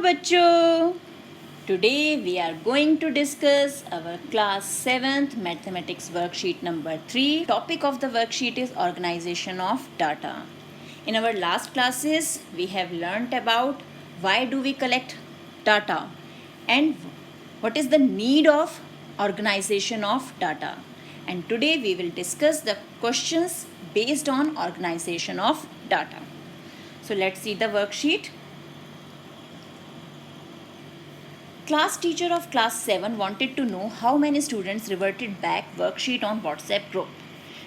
बच्चों, today we are going to discuss our class 7th mathematics worksheet number 3. Topic of the worksheet is organization of data. In our last classes we have learnt about why do we collect data and what is the need of organization of data. And today we will discuss the questions based on organization of data. So let's see the worksheet. Class teacher of class 7 wanted to know how many students reverted back worksheet on WhatsApp group.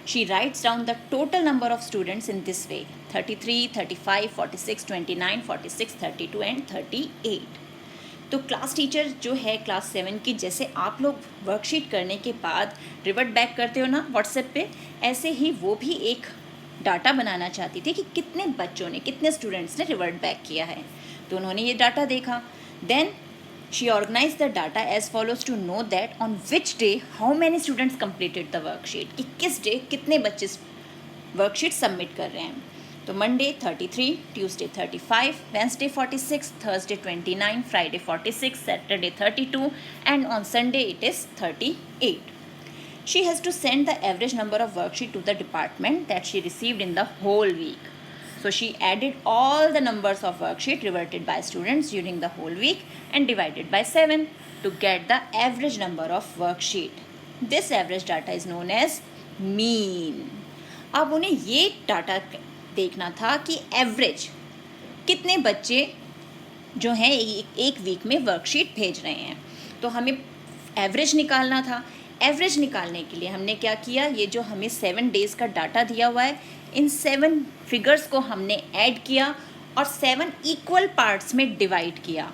She writes down the total number of students in this way: 33, 35, 46, 29, 46, 32 and 38. तो class teacher जो है class 7 की, जैसे आप लोग worksheet करने के बाद रिवर्ट बैक करते हो ना व्हाट्सएप पे, ऐसे ही वो भी एक डाटा बनाना चाहती थी कि कितने बच्चों ने, कितने स्टूडेंट्स ने रिवर्ट बैक किया है. तो उन्होंने ये डाटा देखा. Then she organized the data as follows to know that on which day how many students completed the worksheet, कि किस डे कितने बच्चे वर्कशीट सबमिट कर रहे हैं. तो Monday 33, Tuesday 35, Wednesday 46, Thursday 29, Friday 46, Saturday 32 and on Sunday it is 38. She has to send the average number of worksheet to the department that she received in the whole week. So she added all the numbers of worksheet reverted by students during the whole week and divided by 7 to get the average number of worksheet. This average data is known as mean. अब उन्हें ये data देखना था कि average कितने बच्चे जो हैं एक वीक में वर्कशीट भेज रहे हैं. तो हमें एवरेज निकालना था. एवरेज निकालने के लिए हमने क्या किया, ये जो हमें 7 डेज़ का डाटा दिया हुआ है, इन 7 फिगर्स को हमने ऐड किया और 7 इक्वल पार्ट्स में डिवाइड किया.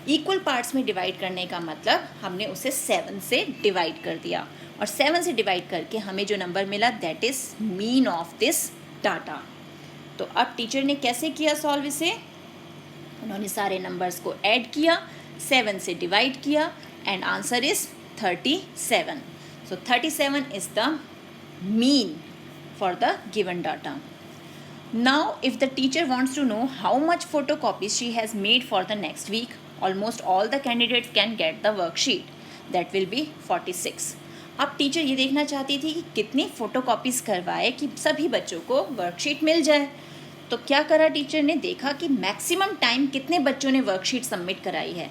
इक्वल पार्ट्स में डिवाइड करने का मतलब हमने उसे 7 से डिवाइड कर दिया और 7 से डिवाइड करके हमें जो नंबर मिला that is mean of this data. तो अब टीचर ने कैसे किया सॉल्व इसे, उन्होंने सारे नंबर्स को ऐड किया, 7 से डिवाइड किया and answer is 37. So 37 is the mean for the given data. Now if the teacher wants to know how much photocopies she has made for the next week, almost all the candidates can get the worksheet. That will be 46. अब teacher ये देखना चाहती थी कि कितनी फ़ोटोकॉपीज़ करवाए कि सभी बच्चों को वर्कशीट मिल जाए. तो क्या करा टीचर ने, देखा कि मैक्सिमम टाइम कितने बच्चों ने वर्कशीट सबमिट कराई है.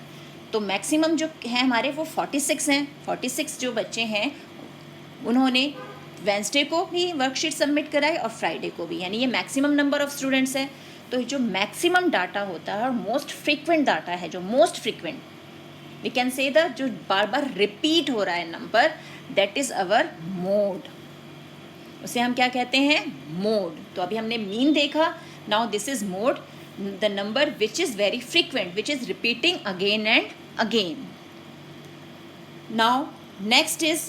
तो मैक्सिमम जो है हमारे वो 46 हैं. 46 जो बच्चे हैं उन्होंने वेंसडे को भी वर्कशीट सबमिट कराई और फ्राइडे को भी, यानी ये मैक्सिमम नंबर ऑफ़ स्टूडेंट्स है. तो जो मैक्सिमम डाटा होता है और मोस्ट फ्रीक्वेंट डाटा है, जो most frequent we can say the जो बार बार रिपीट हो रहा है number, that is our mode. उसे हम क्या कहते हैं, मोड. तो अभी हमने मीन देखा, now this is mode, the number which is very frequent, which is repeating again and again. Now next is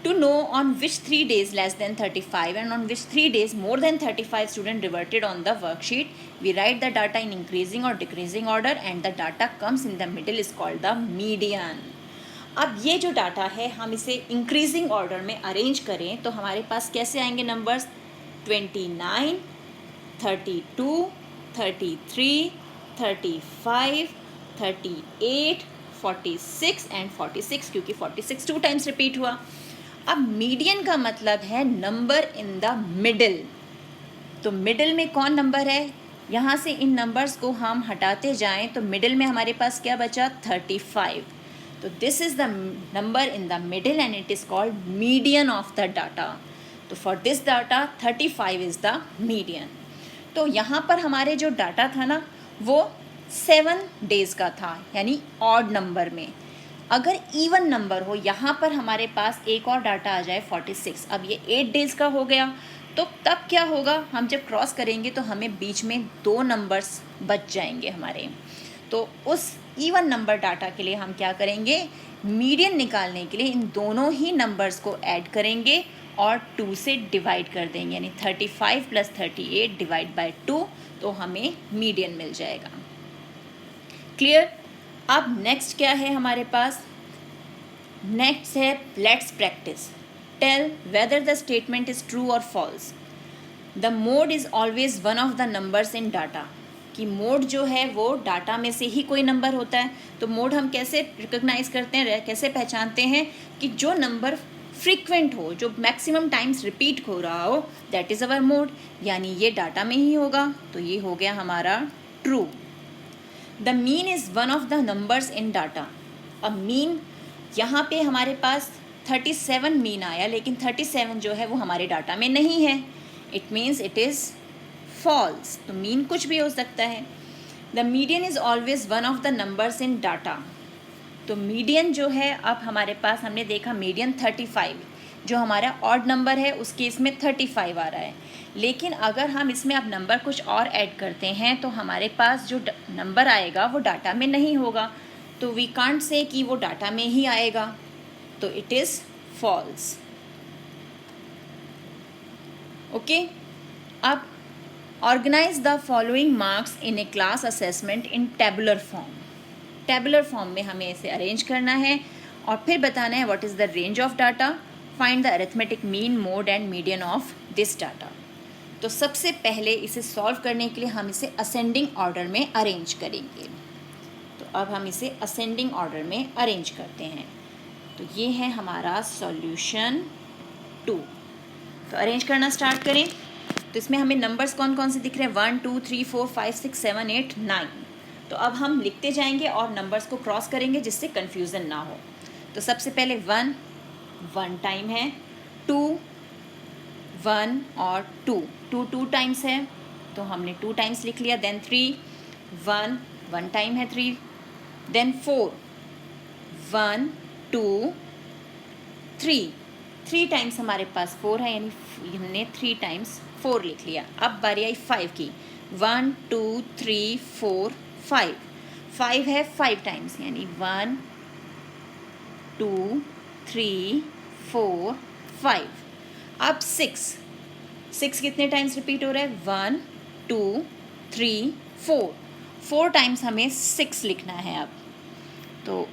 to know on which 3 days less than 35 and on which 3 days more than 35 students reverted on the worksheet. We write the data in increasing or decreasing order and the data comes in the middle is called the median. अब ये जो data है हम इसे increasing order में arrange करें तो हमारे पास कैसे आएंगे नंबर्स, 29, 32, 33, 35, 38, 46 एंड 46, क्योंकि 46 2 टाइम्स रिपीट हुआ. अब मीडियन का मतलब है नंबर इन द मिडिल. तो मिडिल में कौन नंबर है, यहाँ से इन नंबर्स को हम हटाते जाएं तो मिडिल में हमारे पास क्या बचा, 35. तो this is the number in the middle and it is called median of the data. तो for this data 35 is the median. तो यहाँ पर हमारे जो डाटा था ना वो 7 डेज़ का था, यानी ऑड नंबर में. अगर इवन नंबर हो, यहाँ पर हमारे पास एक और डाटा आ जाए 46, अब ये 8 डेज़ का हो गया. तो तब क्या होगा, हम जब क्रॉस करेंगे तो हमें बीच में 2 नंबर्स बच जाएंगे हमारे. तो उस इवन नंबर डाटा के लिए हम क्या करेंगे, मीडियन निकालने के लिए इन दोनों ही नंबर्स को ऐड करेंगे और 2 से डिवाइड कर देंगे, यानी 35 + 38 डिवाइड बाय 2, तो हमें मीडियन मिल जाएगा. क्लियर. अब नेक्स्ट क्या है हमारे पास, नेक्स्ट है let's practise. Tell whether the statement is true और false. The mode is always one of the numbers in data. कि मोड जो है वो डाटा में से ही कोई नंबर होता है। तो मोड हम कैसे रिकॉग्नाइज करते हैं, कैसे पहचानते हैं कि जो नंबर फ्रीक्वेंट हो, जो मैक्सिमम टाइम्स रिपीट हो रहा हो, दैट इज़ अवर मोड, यानी ये डाटा में ही होगा। तो ये हो गया हमारा true. The mean is one of the numbers in data. अब मीन यहाँ पे हमारे पास 37 मीन आया, लेकिन 37 जो है वो हमारे डाटा में नहीं है। It means it is false. तो मीन कुछ भी हो सकता है। The median is always one of the numbers in data. तो मीडियन जो है, अब हमारे पास हमने देखा मीडियन 35, जो हमारा ऑड नंबर है उस केस में 35 आ रहा है। लेकिन अगर हम इसमें अब नंबर कुछ और ऐड करते हैं तो हमारे पास जो नंबर आएगा वो डाटा में नहीं होगा। तो वी कांट से कि वो डाटा में ही आएगा, तो इट इज़ फॉल्स। ओके, अब organize the following marks in a class assessment in tabular form. Tabular form में हमें इसे अरेंज करना है और फिर बताना है what is the range of data, find the arithmetic mean, mode and median of this data. तो सबसे पहले इसे सॉल्व करने के लिए हम इसे असेंडिंग ऑर्डर में अरेंज करेंगे। तो अब हम इसे असेंडिंग ऑर्डर में अरेंज करते हैं। तो ये है हमारा सॉल्यूशन 2। तो अरेंज करना स्टार्ट करें। तो इसमें हमें नंबर्स कौन कौन से दिख रहे हैं, 1 2 3 4 5 6 7 8 9। तो अब हम लिखते जाएंगे और नंबर्स को क्रॉस करेंगे जिससे कन्फ्यूज़न ना हो। तो सबसे पहले 1 टाइम है, 2 1 और 2 2 टाइम्स है, तो हमने 2 टाइम्स लिख लिया। देन 3 1 टाइम है 3। देन 4 1 2 3 टाइम्स हमारे पास 4 है, यानी हमने 3 टाइम्स 4 लिख लिया। अब बारी आई 5 की, 1 2 3 4 5 है 5 टाइम्स, यानी 1 2 3 4 5। अब 6 कितने टाइम्स रिपीट हो रहा है, 1 2 3 4 टाइम्स हमें 6 लिखना है। अब तो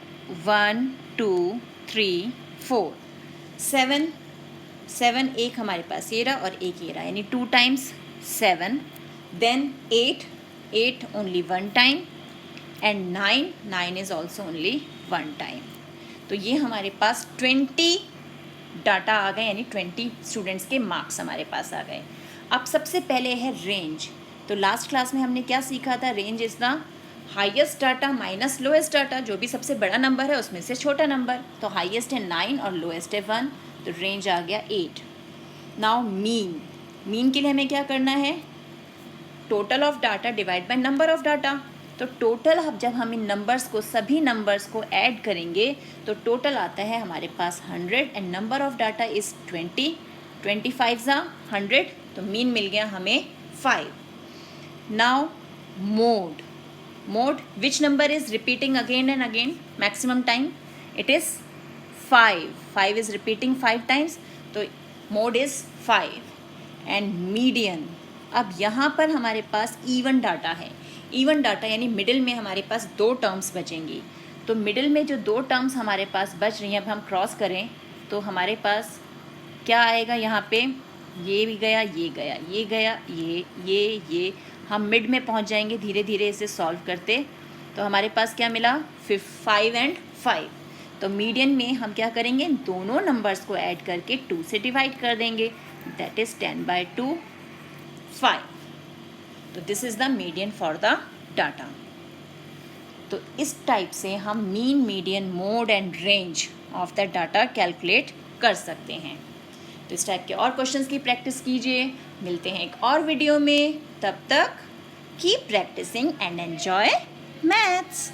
1 2 3 4 7 एक हमारे पास ये रहा और एक ये रहा, यानी 2 times 7। Then 8 only 1 time and 9 is also only 1 time. तो ये हमारे पास 20 डाटा आ गए, यानी 20 स्टूडेंट्स के मार्क्स हमारे पास आ गए। अब सबसे पहले है रेंज। तो लास्ट क्लास में हमने क्या सीखा था, range is the highest data minus lowest data, जो भी सबसे बड़ा नंबर है उसमें से छोटा नंबर। तो हाईएस्ट है 9 और लोएस्ट है 1, तो रेंज आ गया 8। नाउ मीन के लिए हमें क्या करना है, total of data divide by number of data. तो टोटल अब जब हम इन नंबर्स को, सभी नंबर्स को ऐड करेंगे तो टोटल आता है हमारे पास 100 and number of data is 20। 25 ज़ा 100, तो मीन मिल गया हमें 5। Now mode which number is repeating again and again maximum time, it is 5 is repeating 5 times, तो मोड इज़ 5। एंड मीडियन, अब यहाँ पर हमारे पास इवन डाटा है। इवन डाटा यानी मिडिल में हमारे पास 2 टर्म्स बचेंगी। तो मिडिल में जो 2 टर्म्स हमारे पास बच रही हैं, अब हम क्रॉस करें तो हमारे पास क्या आएगा, यहाँ पे ये भी गया, ये गया, ये गया, ये हम मिड में पहुँच जाएंगे धीरे धीरे इसे सॉल्व करते। तो हमारे पास क्या मिला, 5 एंड 5। तो मीडियन में हम क्या करेंगे, दोनों नंबर्स को ऐड करके 2 से डिवाइड कर देंगे, दैट इज़ 10/2 5। तो this is the median for the data. तो इस टाइप से हम mean, median, mode and range of the data calculate कर सकते हैं। तो इस टाइप के और क्वेश्चंस की प्रैक्टिस कीजिए। मिलते हैं एक और वीडियो में, तब तक keep practising and enjoy maths.